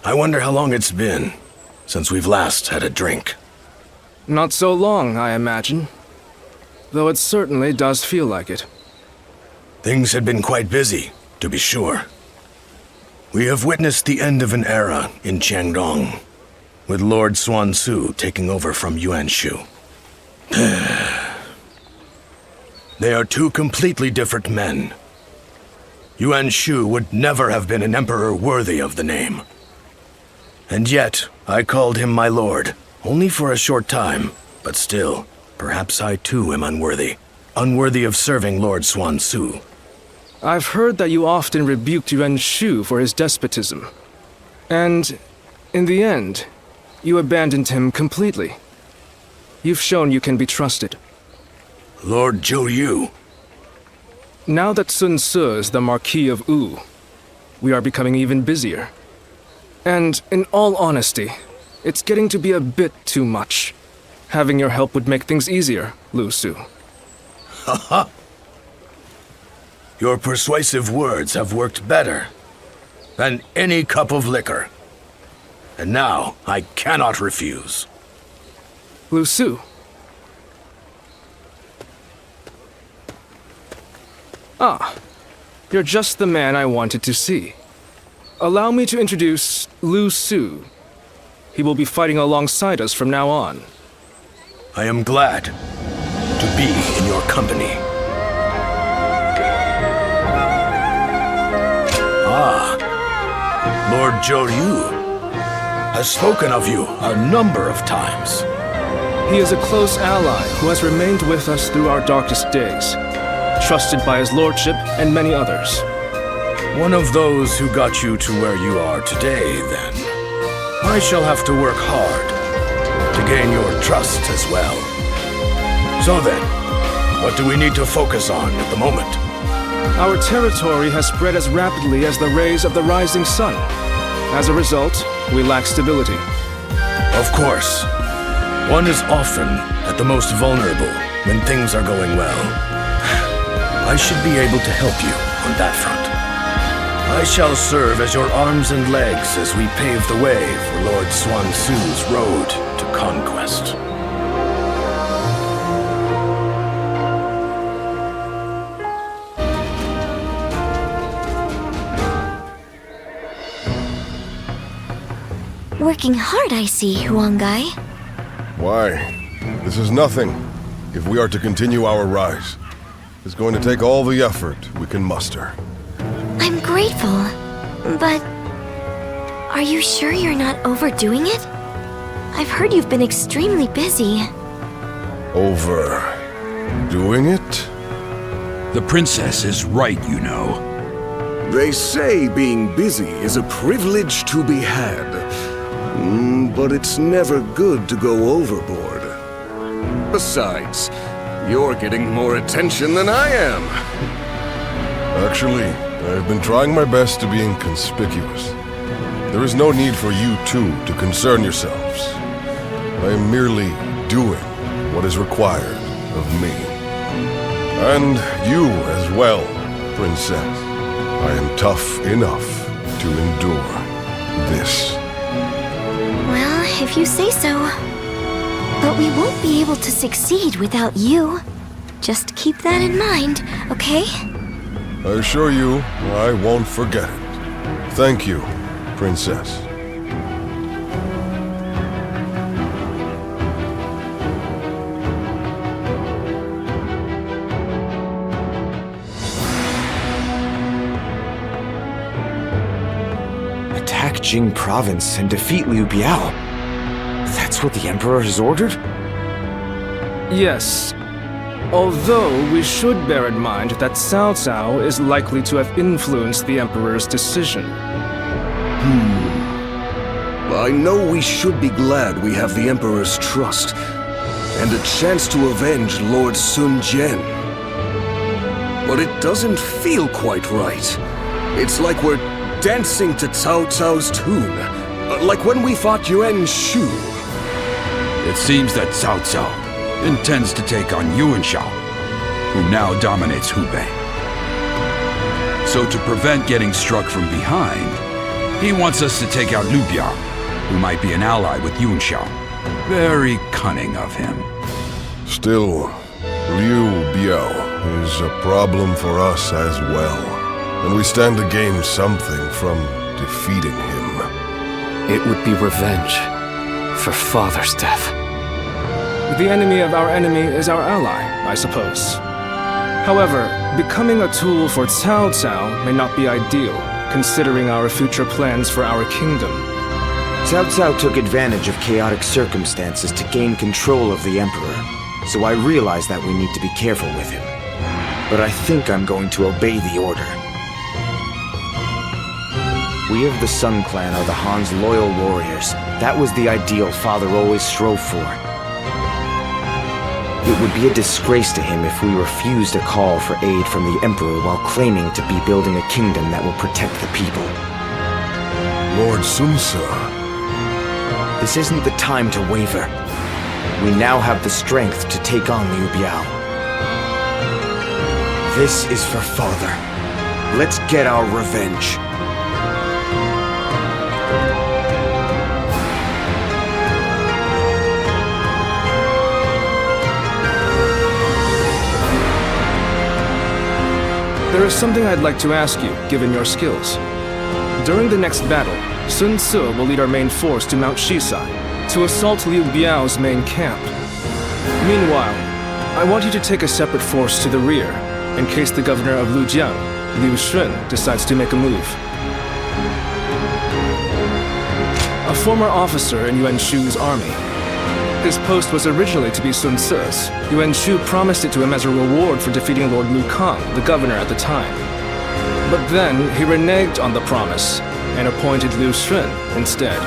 I wonder how long it's been since we've last had a drink. Not so long, I imagine. Though it certainly does feel like it. Things had been quite busy, to be sure. We have witnessed the end of an era in Jiangdong, with Lord Xuan Su taking over from Yuan Shu. They are two completely different men. Yuan Shu would never have been an emperor worthy of the name. And yet, I called him my lord, only for a short time, but still, perhaps I too am unworthy. Unworthy of serving Lord Xuan Su. I've heard that you often rebuked Yuan Shu for his despotism. And, in the end, you abandoned him completely. You've shown you can be trusted. Lord Zhou Yu. Now that Sun Ce is the Marquis of Wu, we are becoming even busier. And, in all honesty, it's getting to be a bit too much. Having your help would make things easier, Lu Su. Haha. Your persuasive words have worked better than any cup of liquor. And now, I cannot refuse. Lu Su. Ah, you're just the man I wanted to see. Allow me to introduce Lu Su. He will be fighting alongside us from now on. I am glad to be in your company. Ah, Lord Zhou Yu has spoken of you a number of times. He is a close ally who has remained with us through our darkest days, trusted by his lordship and many others. One of those who got you to where you are today, then. I shall have to work hard to gain your trust as well. So then, what do we need to focus on at the moment? Our territory has spread as rapidly as the rays of the rising sun. As a result, we lack stability. Of course. One is often at the most vulnerable when things are going well. I should be able to help you on that front. I shall serve as your arms and legs as we pave the way for Lord Xuan Su's road to conquest. Working hard, I see, Huangai. Why? This is nothing. If we are to continue our rise, it's going to take all the effort we can muster. I'm grateful, but are you sure you're not overdoing it? I've heard you've been extremely busy. Overdoing it? The princess is right, you know. They say being busy is a privilege to be had. But it's never good to go overboard. Besides, you're getting more attention than I am. Actually, I've been trying my best to be inconspicuous. There is no need for you two to concern yourselves. I am merely doing what is required of me. And you as well, Princess. I am tough enough to endure this. Well, if you say so. But we won't be able to succeed without you. Just keep that in mind, okay? I assure you, I won't forget it. Thank you, Princess. Attack Jing Province and defeat Liu Biao. That's what the Emperor has ordered? Yes. Although we should bear in mind that Cao Cao is likely to have influenced the Emperor's decision. I know we should be glad we have the Emperor's trust, and a chance to avenge Lord Sun Jian. But it doesn't feel quite right. It's like we're dancing to Cao Cao's tune, like when we fought Yuan Shu. It seems that Cao Cao intends to take on Yuan Shao, who now dominates Hubei. So to prevent getting struck from behind, He wants us to take out Liu Biao, who might be an ally with Yuan Shao. Very cunning of him. Still, Liu Biao is a problem for us as well. And we stand to gain something from defeating him. It would be revenge for Father's death. The enemy of our enemy is our ally, I suppose. However, becoming a tool for Cao Cao may not be ideal, considering our future plans for our kingdom. Cao Cao took advantage of chaotic circumstances to gain control of the Emperor, so I realize that we need to be careful with him. But I think I'm going to obey the order. We of the Sun Clan are the Han's loyal warriors. That was the ideal Father always strove for. It would be a disgrace to him if we refused a call for aid from the Emperor while claiming to be building a kingdom that will protect the people. Lord Sun Ce. This isn't the time to waver. We now have the strength to take on Liu Biao. This is for Father. Let's get our revenge. There is something I'd like to ask you, given your skills. During the next battle, Sun Ce will lead our main force to Mount Xisai, to assault Liu Biao's main camp. Meanwhile, I want you to take a separate force to the rear, in case the governor of Lujiang, Liu Shun, decides to make a move. A former officer in Yuan Shu's army. His post was originally to be Sun Ce's. Yuan Shu promised it to him as a reward for defeating Lord Lu Kang, the governor at the time. But then, he reneged on the promise, and appointed Liu Shun instead.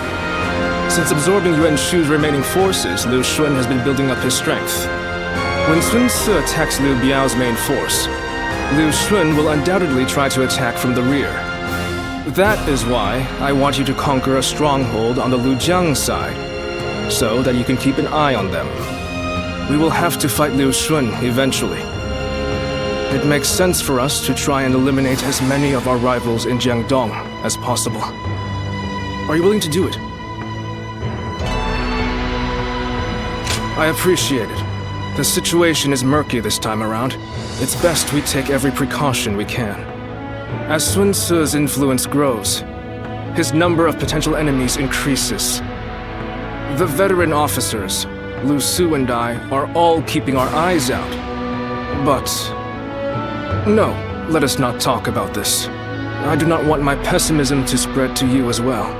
Since absorbing Yuan Shu's remaining forces, Liu Shun has been building up his strength. When Sun Ce attacks Liu Biao's main force, Liu Shun will undoubtedly try to attack from the rear. That is why I want you to conquer a stronghold on the Lujiang side, so that you can keep an eye on them. We will have to fight Liu Shun eventually. It makes sense for us to try and eliminate as many of our rivals in Jiangdong as possible. Are you willing to do it? I appreciate it. The situation is murky this time around. It's best we take every precaution we can. As Sun Ce's influence grows, his number of potential enemies increases. The veteran officers, Lu Su and I, are all keeping our eyes out. But... no, let us not talk about this. I do not want my pessimism to spread to you as well.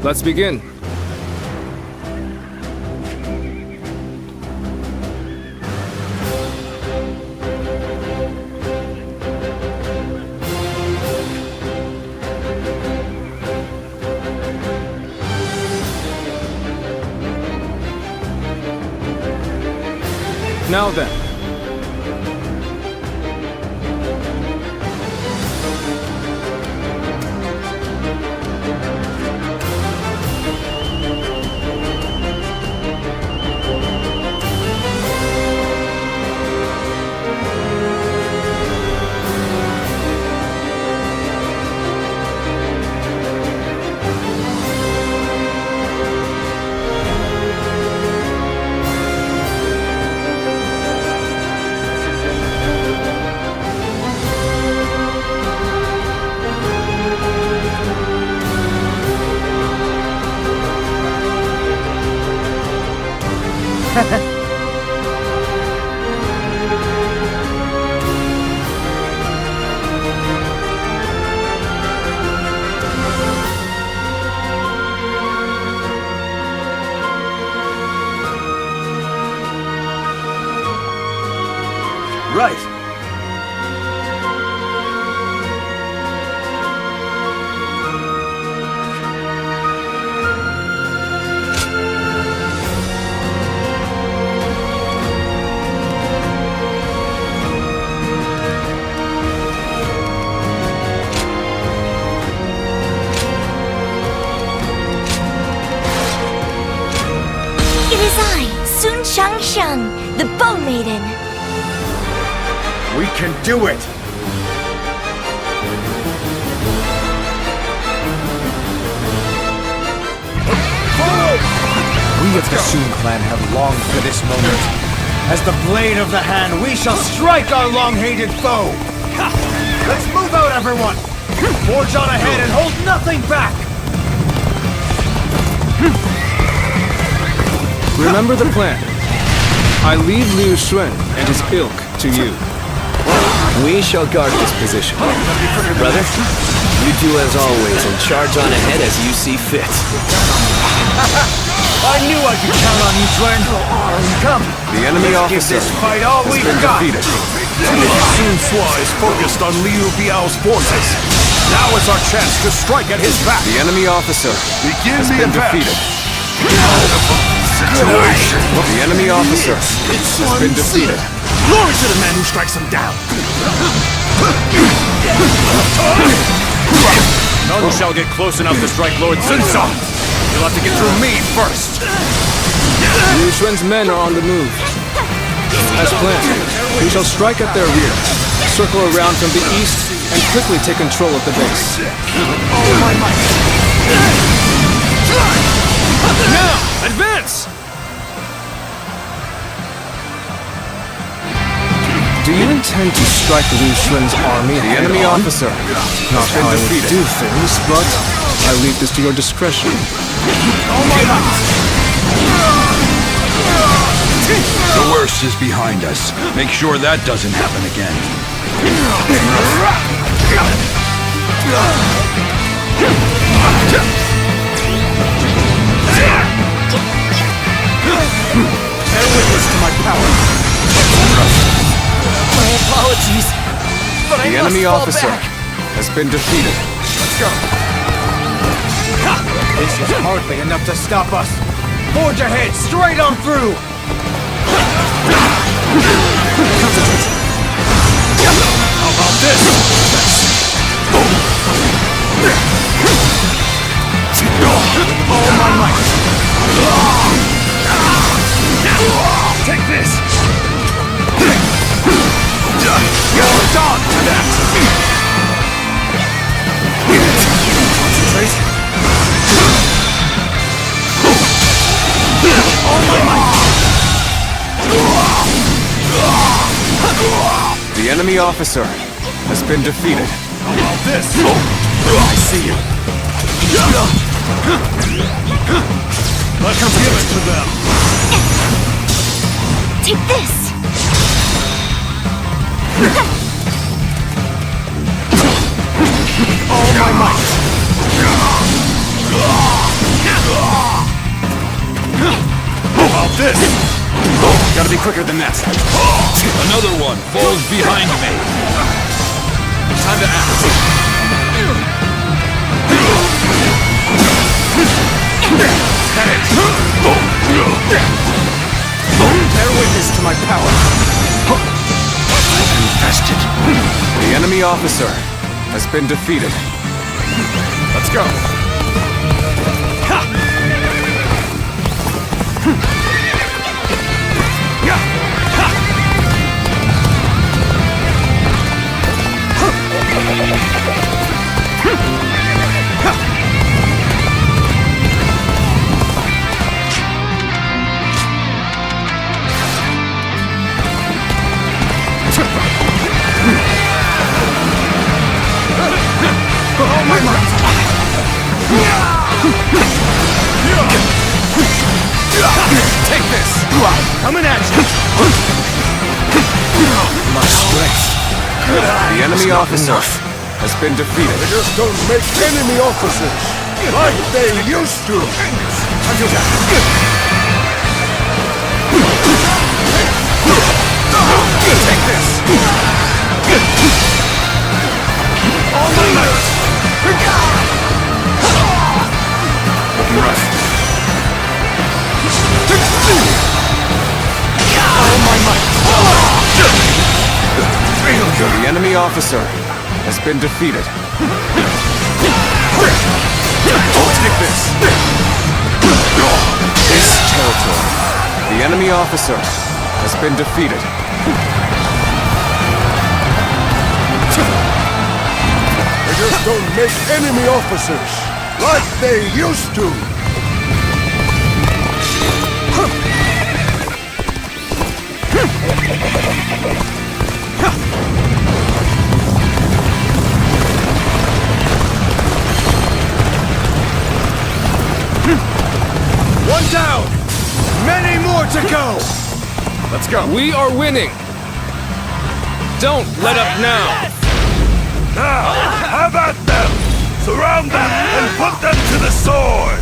Let's begin. Now then. Right. the Bow Maiden. We can do it! We of the Sun clan have longed for this moment. As the blade of the hand, we shall strike our long-hated foe! Let's move out, everyone! Forge on ahead and hold nothing back! Remember the plan. I leave Liu Xun and his ilk to you. We shall guard this position. Brother, you do as always and charge on ahead as you see fit. I knew I could count on you, Glenn. Come, The enemy let's give officer this fight all has we've been got. defeated. Sun Sua is focused on Liu Biao's forces. Now is our chance to strike at his back. The enemy officer Begin has the been attack. defeated. The enemy officer has been defeated. Glory to the man who strikes him down. None shall get close enough to strike Lord Xisai. You'll have to get through me first. Liu Xun's men are on the move. As planned, we shall strike at their rear, circle around from the east, and quickly take control of the base. Now, advance! Do you intend to strike Liu Xun's army? The enemy officer Not has been how I would defeated. do things, but I leave this to your discretion. The worst is behind us. Make sure that doesn't happen again. Bear witness to my power. My apologies, but The enemy officer has been defeated. Let's go. This is hardly enough to stop us. Forge ahead, straight on through. How about this? All my might. Take this! You're done for that. Concentrate. All my might. The enemy officer has been defeated. How about this? I see you. Let's give it to them. Take this! All my might. How about this? Gotta be quicker than that. Another one falls behind me. Time to act. Bear witness to my power. Infested. The enemy officer has been defeated. Let's go. All my might. Take this. Coming at you. My strength. The enemy officer has been defeated. They just don't make enemy officers like they used to. Take this. All my might. All my might. The enemy officer has been defeated. Take this. This territory. The enemy officer has been defeated. They just don't make enemy officers like they used to. One down! Many more to go! Let's go. We are winning! Don't let up now! Now, have at them! Surround them and put them to the sword!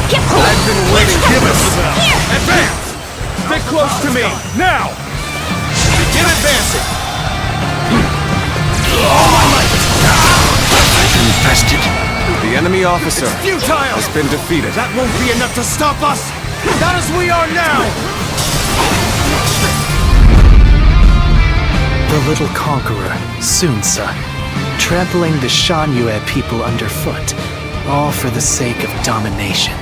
I've been waiting. Give us advance! Stick close to me, now! Begin advancing! Infested. The enemy officer Futile! has been defeated. That won't be enough to stop us! Not as we are now! The little conqueror, Xisai, trampling the Shanyue people underfoot, all for the sake of domination.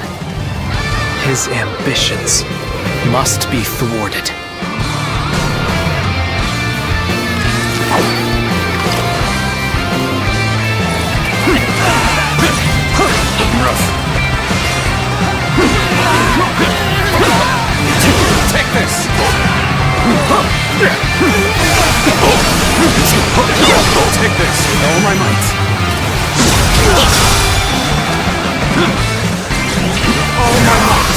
His ambitions must be thwarted. Take this! Take this with all my might. All my might!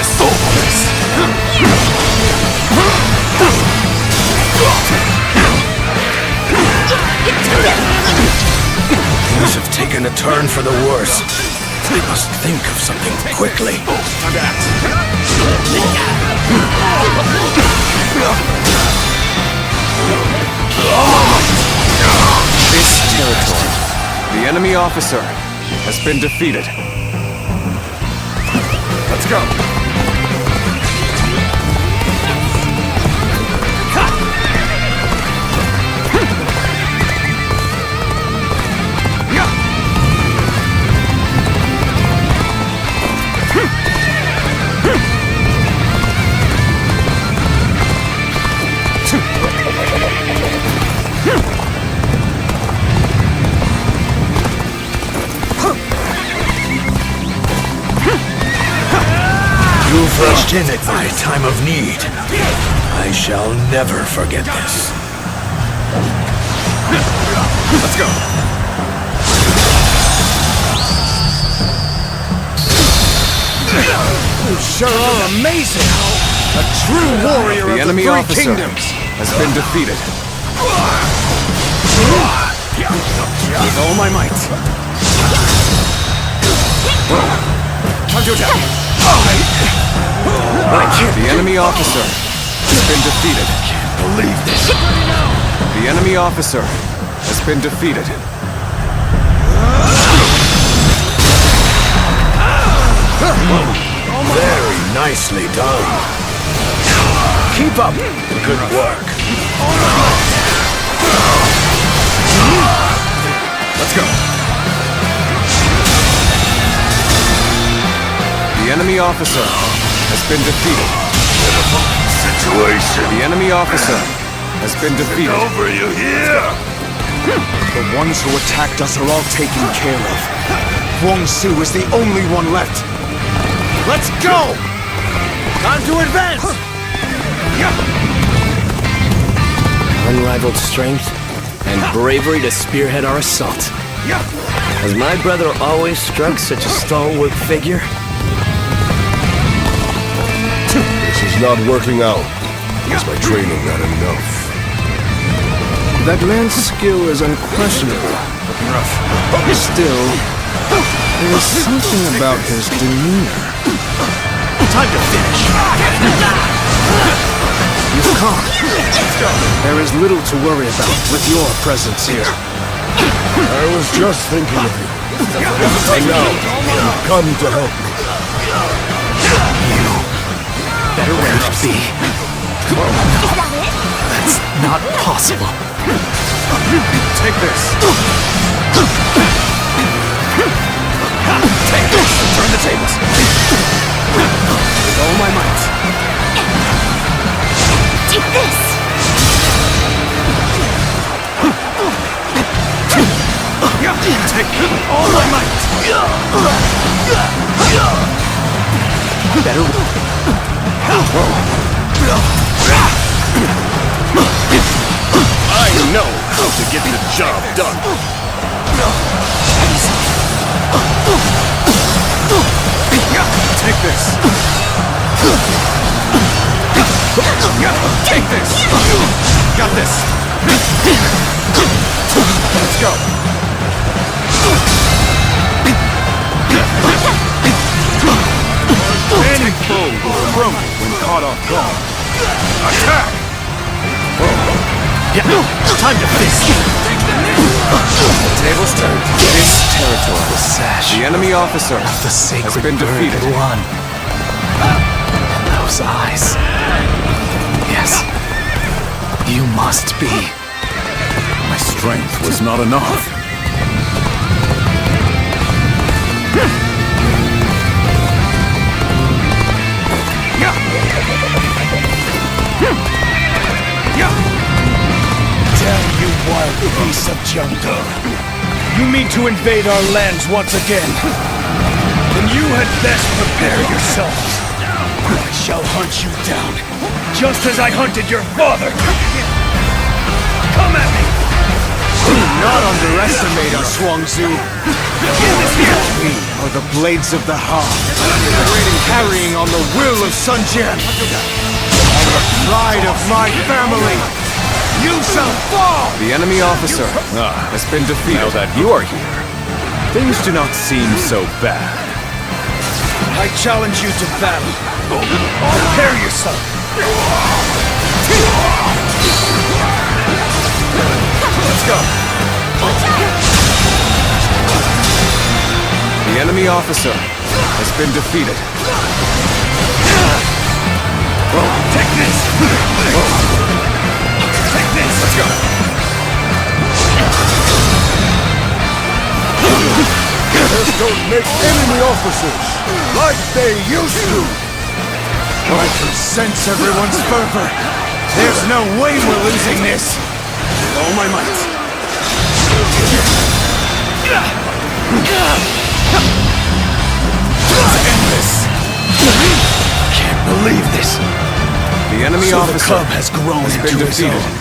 About Things have taken a turn for the worse. I must think of something quickly. This territory. The enemy officer has been defeated. Let's go. You've rushed in at my time of need. I shall never forget this. Let's go. You sure are amazing! A true warrior The of enemy the Three officer Kingdoms! has been defeated. With all my might. Time to attack! The enemy officer has been defeated. Believe this. The enemy officer has been defeated. Very nicely done. Keep up. Good work. Let's go. The enemy officer has been defeated. Situation. The enemy officer has been defeated. Over, you hear? The ones who attacked us are all taken care of. Guangxu is the only one left. Let's go! Time to advance! Unrivaled strength and bravery to spearhead our assault. Has my brother always struck such a stalwart figure? This is not working out. Is my training not enough? That man's skill is unquestionable. Still, there is something about his demeanor. Time to finish! You've come. There is little to worry about with your presence here. I was just thinking of you. And now, you've come to help me. Better where to be. That's not possible. Take this. Take this! Turn the tables! With all my might. Take this! Take all my might. Better. I know how to get the job done. Take this. Take this. Got this. Let's go. Any foe will crumble when caught off guard. Attack! Yeah, time to fist. The tables turned. This territory The sash The enemy officer of the sacred been bird defeated. won. And those eyes. Yes. You must be. My strength was not enough. Damn you wild beasts of jungle. You mean to invade our lands once again? Then you had best prepare yourselves. I shall hunt you down, just as I hunted your father. Come at me! Do not underestimate us, Shuangzu. We are the blades of the Han, carrying on the will of Sun Jian. And the pride of my family. You shall fall! The enemy officer has been defeated. Now that you are here, things do not seem so bad. I challenge you to battle. Prepare yourself. Let's go. The enemy officer has been defeated. Take this. Take this. Let's go. Just don't make enemy officers like they used to. I can sense everyone's fervor. There's no way we're losing this. With all my might. Let's end this. Can't believe this. The enemy So officer the club has grown been into its defeated. own.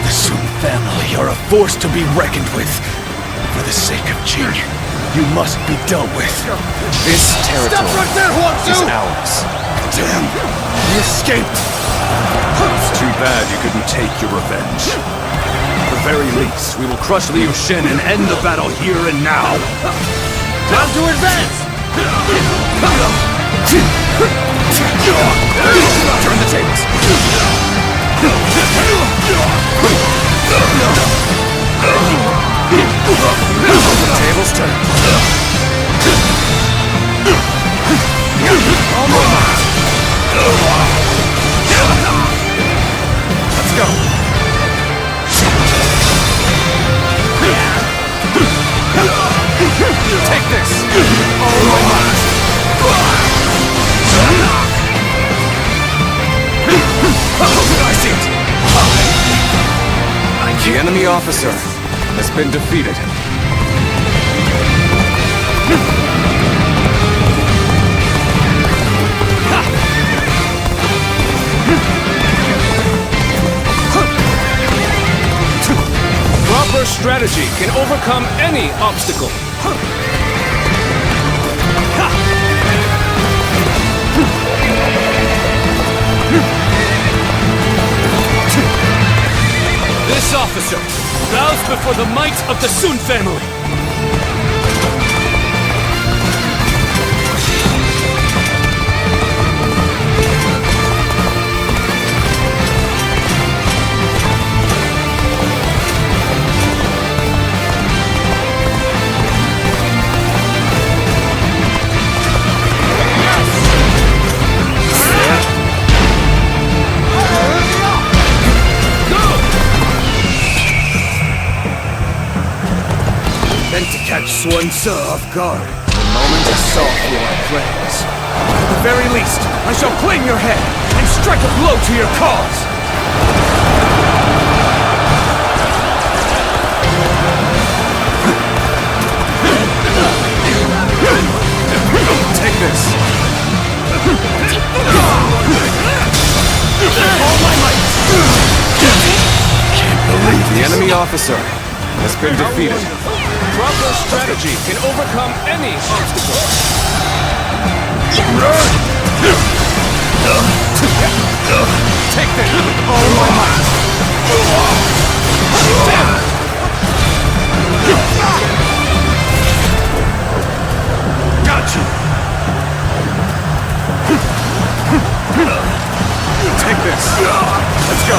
The Sun family are a force to be reckoned with. For the sake of Jin, you must be dealt with. This territory there, is ours. Damn! He escaped! It's too bad you couldn't take your revenge. At the very least, we will crush Liu Shen and end the battle here and now. Time to advance! Turn the tables. The tables turn. Let's go! Take this! I see it! The enemy officer has been defeated. Proper strategy can overcome any obstacle. This officer bows before the might of the Sun family. to catch Sun-Ce off guard the moment I saw through our plans. At the very least, I shall claim your head and strike a blow to your cause! Take this! All my might! Can't believe the enemy officer has been defeated. Proper strategy can overcome any obstacle. Take this! All my might! Got you! Take this! Let's go!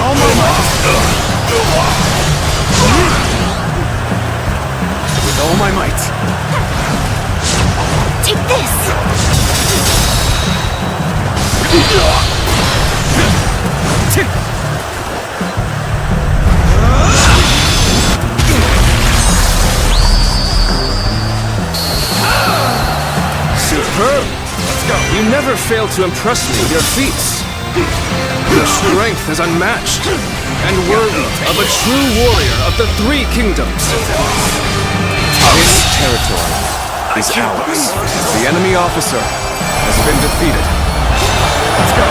All my might! With all my might! Take this! Superb! Let's go! You never fail to impress me with your feats. Your strength is unmatched, and worthy of a true warrior of the Three Kingdoms. This territory is ours. The enemy officer has been defeated. Let's go!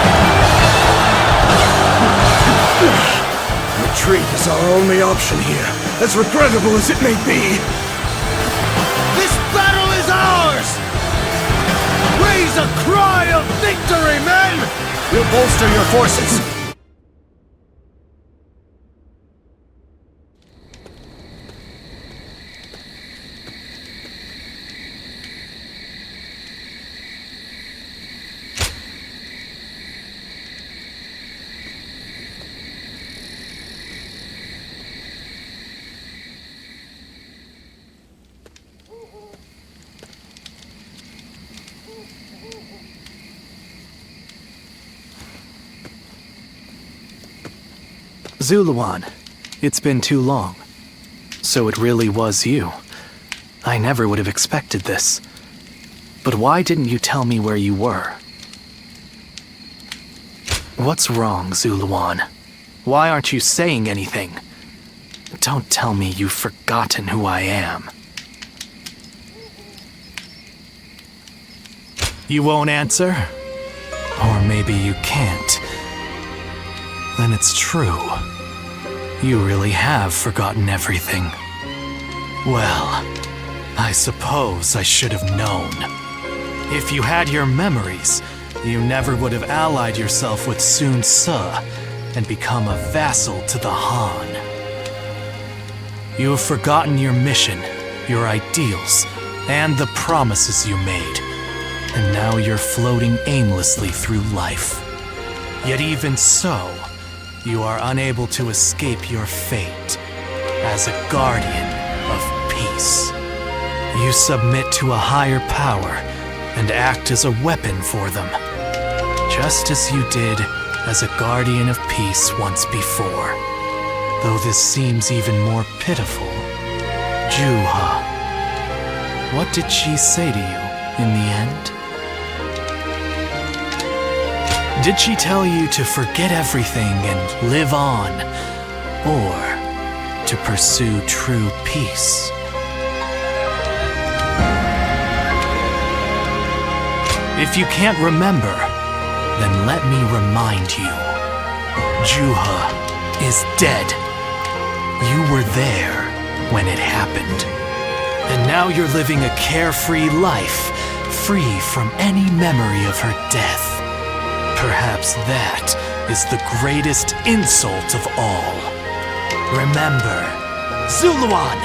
Retreat is our only option here, as regrettable as it may be. This battle is ours! Raise a cry of victory, men! We'll bolster your forces. Zuluan, it's been too long. So it really was you. I never would have expected this. But why didn't you tell me where you were? What's wrong, Zuluan? Why aren't you saying anything? Don't tell me you've forgotten who I am. You won't answer? Or maybe you can't. Then it's true. You really have forgotten everything. Well, I suppose I should have known. If you had your memories, you never would have allied yourself with Sun-Ce and become a vassal to the Han. You have forgotten your mission, your ideals, and the promises you made. And now you're floating aimlessly through life. Yet even so, you are unable to escape your fate as a guardian of peace. You submit to a higher power and act as a weapon for them, just as you did as a guardian of peace once before. Though this seems even more pitiful, Juha, what did she say to you in the end? Did she tell you to forget everything and live on, or to pursue true peace? If you can't remember, then let me remind you. Juha is dead. You were there when it happened. And now you're living a carefree life, free from any memory of her death. Perhaps that is the greatest insult of all. Remember, Zuluan!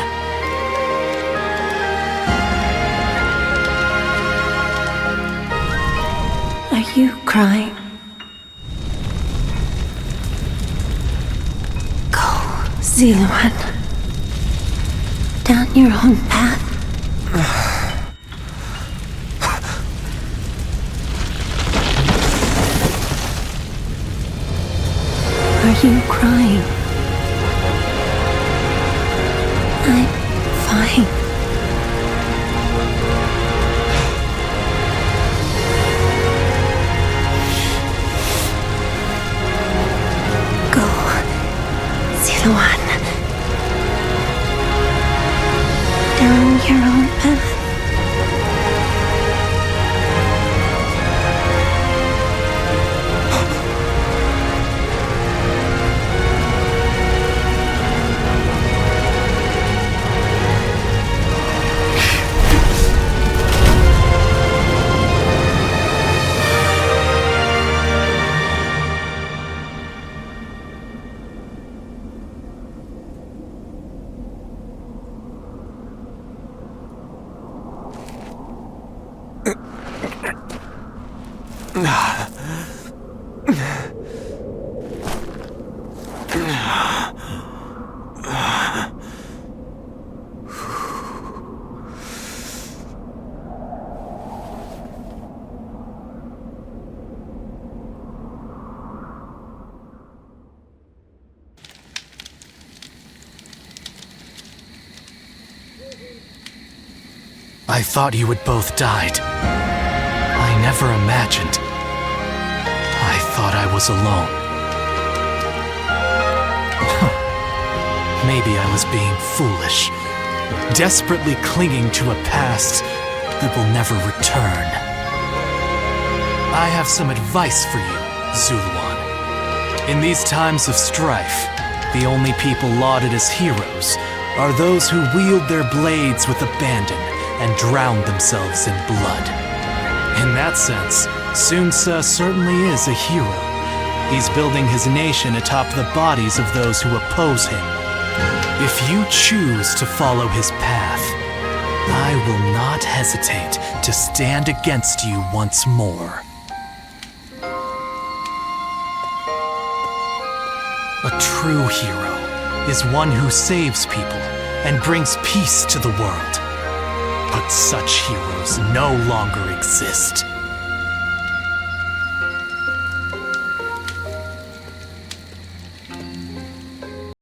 Are you crying? Go, Zuluan. Down your own path. Are you crying? I'm fine. Go, Siluan. Down your own path. I thought you had both died. I never imagined. I thought I was alone. Maybe I was being foolish, desperately clinging to a past that will never return. I have some advice for you, Zuluan. In these times of strife, the only people lauded as heroes are those who wield their blades with abandon and drown themselves in blood. In that sense, Xisai certainly is a hero. He's building his nation atop the bodies of those who oppose him. If you choose to follow his path, I will not hesitate to stand against you once more. A true hero is one who saves people and brings peace to the world. But such heroes no longer exist.